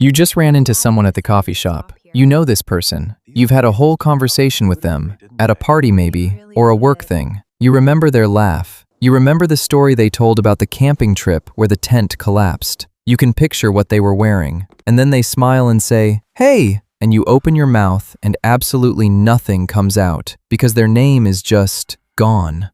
You just ran into someone at the coffee shop. You know this person. You've had a whole conversation with them, at a party maybe, or a work thing. You remember their laugh. You remember the story they told about the camping trip where the tent collapsed. You can picture what they were wearing, and then they smile and say, "Hey!" And you open your mouth and absolutely nothing comes out, because their name is just gone.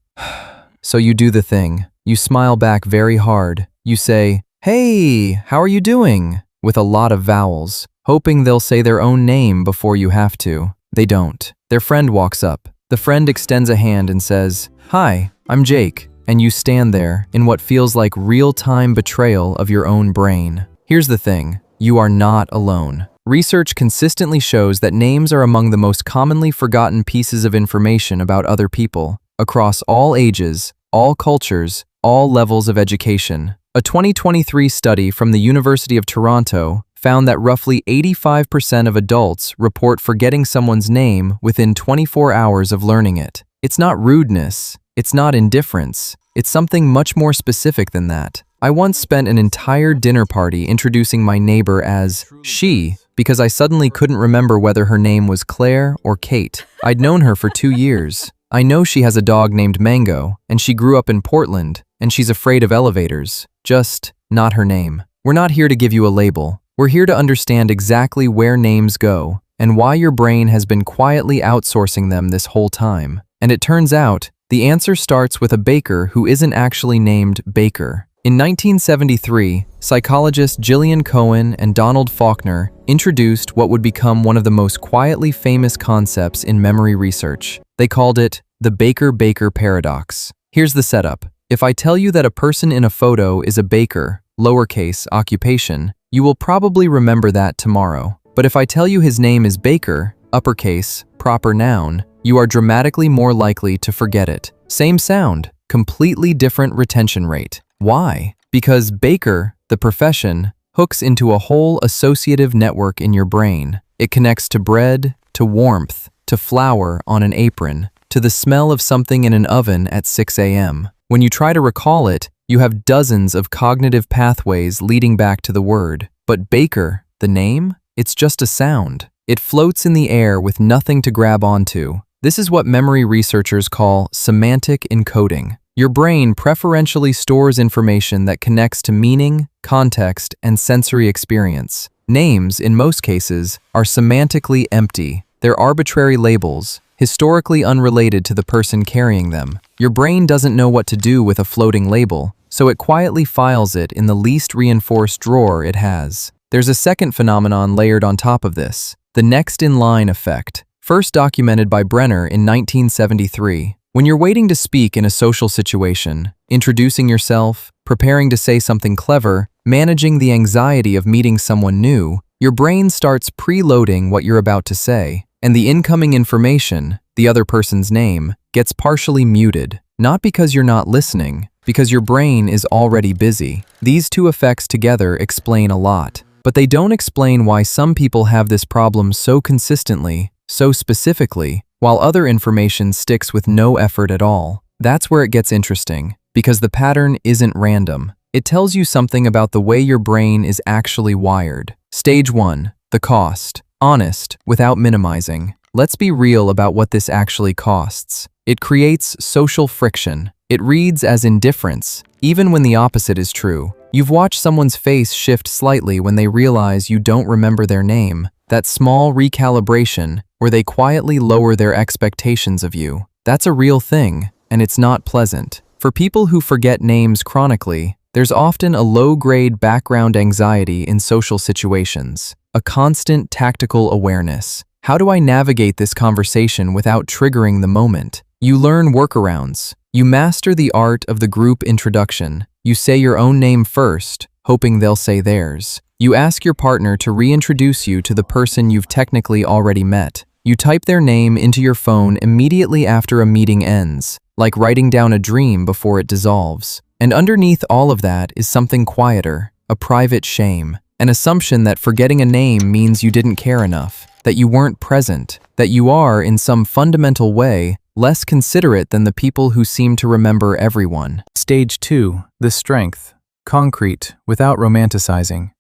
So you do the thing. You smile back very hard. You say, "Hey, how are you doing?" with a lot of vowels, hoping they'll say their own name before you have to. They don't. Their friend walks up. The friend extends a hand and says, "Hi, I'm Jake." And you stand there in what feels like real-time betrayal of your own brain. Here's the thing. You are not alone. Research consistently shows that names are among the most commonly forgotten pieces of information about other people, across all ages, all cultures, all levels of education. A 2023 study from the University of Toronto found that roughly 85% of adults report forgetting someone's name within 24 hours of learning it. It's not rudeness. It's not indifference. It's something much more specific than that. I once spent an entire dinner party introducing my neighbor as she because I suddenly couldn't remember whether her name was Claire or Kate. I'd known her for 2 years. I know she has a dog named Mango, and she grew up in Portland, and she's afraid of elevators. Just not her name. We're not here to give you a label. We're here to understand exactly where names go and why your brain has been quietly outsourcing them this whole time. And it turns out, the answer starts with a baker who isn't actually named Baker. In 1973, psychologists Gillian Cohen and Donald Faulkner introduced what would become one of the most quietly famous concepts in memory research. They called it the Baker-Baker paradox. Here's the setup. If I tell you that a person in a photo is a baker, lowercase, occupation, you will probably remember that tomorrow. But if I tell you his name is Baker, uppercase, proper noun, you are dramatically more likely to forget it. Same sound, completely different retention rate. Why? Because baker, the profession, hooks into a whole associative network in your brain. It connects to bread, to warmth, to flour on an apron, to the smell of something in an oven at 6 a.m. When you try to recall it, you have dozens of cognitive pathways leading back to the word. But baker, the name? It's just a sound. It floats in the air with nothing to grab onto. This is what memory researchers call semantic encoding. Your brain preferentially stores information that connects to meaning, context, and sensory experience. Names, in most cases, are semantically empty. They're arbitrary labels, historically unrelated to the person carrying them. Your brain doesn't know what to do with a floating label, so it quietly files it in the least reinforced drawer it has. There's a second phenomenon layered on top of this, the next-in-line effect, first documented by Brenner in 1973. When you're waiting to speak in a social situation, introducing yourself, preparing to say something clever, managing the anxiety of meeting someone new, your brain starts preloading what you're about to say, and the incoming information, the other person's name, gets partially muted, not because you're not listening, because your brain is already busy. These two effects together explain a lot, but they don't explain why some people have this problem so consistently, so specifically, while other information sticks with no effort at all. That's where it gets interesting, because the pattern isn't random. It tells you something about the way your brain is actually wired. Stage 1. The cost. Honest, without minimizing. Let's be real about what this actually costs. It creates social friction. It reads as indifference, even when the opposite is true. You've watched someone's face shift slightly when they realize you don't remember their name. That small recalibration, where they quietly lower their expectations of you. That's a real thing, and it's not pleasant. For people who forget names chronically, there's often a low-grade background anxiety in social situations, a constant tactical awareness. How do I navigate this conversation without triggering the moment? You learn workarounds. You master the art of the group introduction. You say your own name first, hoping they'll say theirs. You ask your partner to reintroduce you to the person you've technically already met. You type their name into your phone immediately after a meeting ends, like writing down a dream before it dissolves. And underneath all of that is something quieter, a private shame, an assumption that forgetting a name means you didn't care enough, that you weren't present, that you are, in some fundamental way, less considerate than the people who seem to remember everyone. Stage 2. The strength. Concrete, without romanticizing.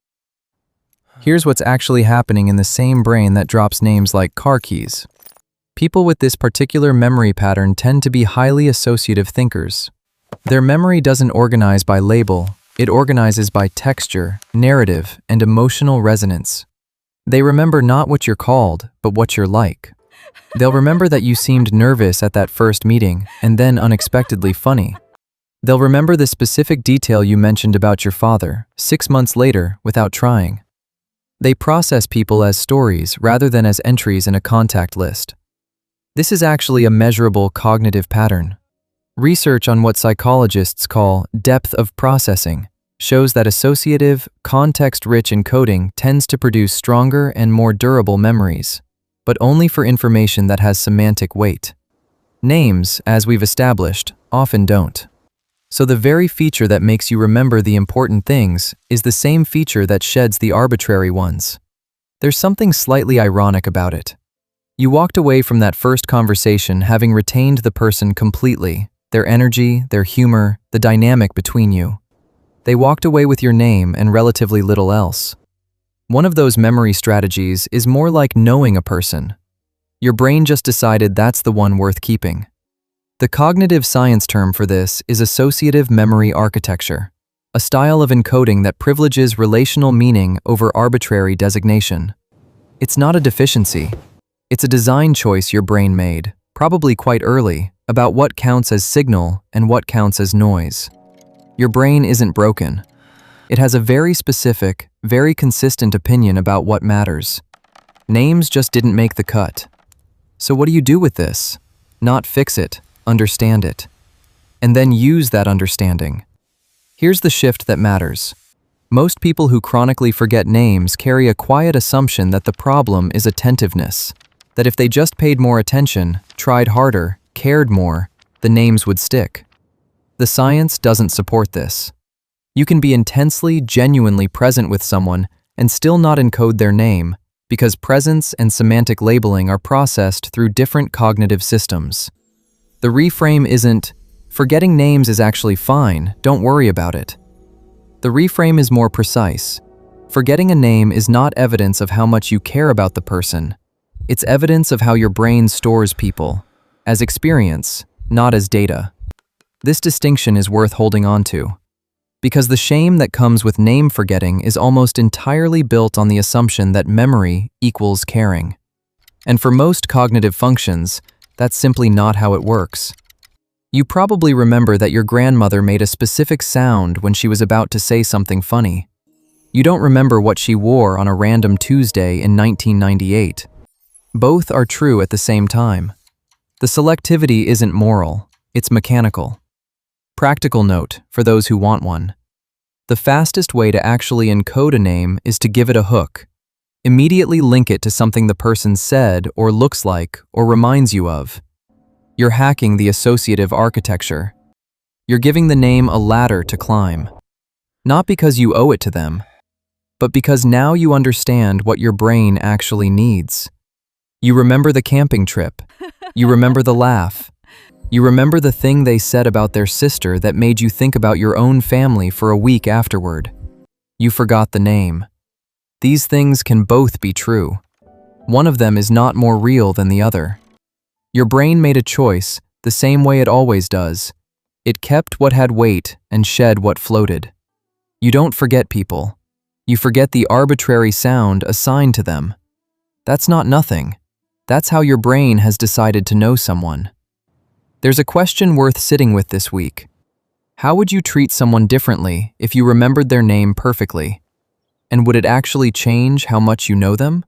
Here's what's actually happening in the same brain that drops names like car keys. People with this particular memory pattern tend to be highly associative thinkers. Their memory doesn't organize by label, it organizes by texture, narrative, and emotional resonance. They remember not what you're called, but what you're like. They'll remember that you seemed nervous at that first meeting, and then unexpectedly funny. They'll remember the specific detail you mentioned about your father, 6 months later, without trying. They process people as stories rather than as entries in a contact list. This is actually a measurable cognitive pattern. Research on what psychologists call depth of processing shows that associative, context-rich encoding tends to produce stronger and more durable memories, but only for information that has semantic weight. Names, as we've established, often don't. So the very feature that makes you remember the important things is the same feature that sheds the arbitrary ones. There's something slightly ironic about it. You walked away from that first conversation having retained the person completely, their energy, their humor, the dynamic between you. They walked away with your name and relatively little else. One of those memory strategies is more like knowing a person. Your brain just decided that's the one worth keeping. The cognitive science term for this is associative memory architecture, a style of encoding that privileges relational meaning over arbitrary designation. It's not a deficiency. It's a design choice your brain made, probably quite early, about what counts as signal and what counts as noise. Your brain isn't broken. It has a very specific, very consistent opinion about what matters. Names just didn't make the cut. So what do you do with this? Not fix it, understand it. And then use that understanding. Here's the shift that matters. Most people who chronically forget names carry a quiet assumption that the problem is attentiveness. That if they just paid more attention, tried harder, cared more, the names would stick. The science doesn't support this. You can be intensely, genuinely present with someone and still not encode their name because presence and semantic labeling are processed through different cognitive systems. The reframe isn't, "Forgetting names is actually fine, don't worry about it." The reframe is more precise. Forgetting a name is not evidence of how much you care about the person. It's evidence of how your brain stores people, as experience, not as data. This distinction is worth holding on to, because the shame that comes with name forgetting is almost entirely built on the assumption that memory equals caring. And for most cognitive functions, that's simply not how it works. You probably remember that your grandmother made a specific sound when she was about to say something funny. You don't remember what she wore on a random Tuesday in 1998. Both are true at the same time. The selectivity isn't moral, it's mechanical. Practical note, for those who want one. The fastest way to actually encode a name is to give it a hook. Immediately link it to something the person said or looks like or reminds you of. You're hacking the associative architecture. You're giving the name a ladder to climb. Not because you owe it to them, but because now you understand what your brain actually needs. You remember the camping trip. You remember the laugh. You remember the thing they said about their sister that made you think about your own family for a week afterward. You forgot the name. These things can both be true. One of them is not more real than the other. Your brain made a choice, the same way it always does. It kept what had weight and shed what floated. You don't forget people. You forget the arbitrary sound assigned to them. That's not nothing. That's how your brain has decided to know someone. There's a question worth sitting with this week. How would you treat someone differently if you remembered their name perfectly? And would it actually change how much you know them?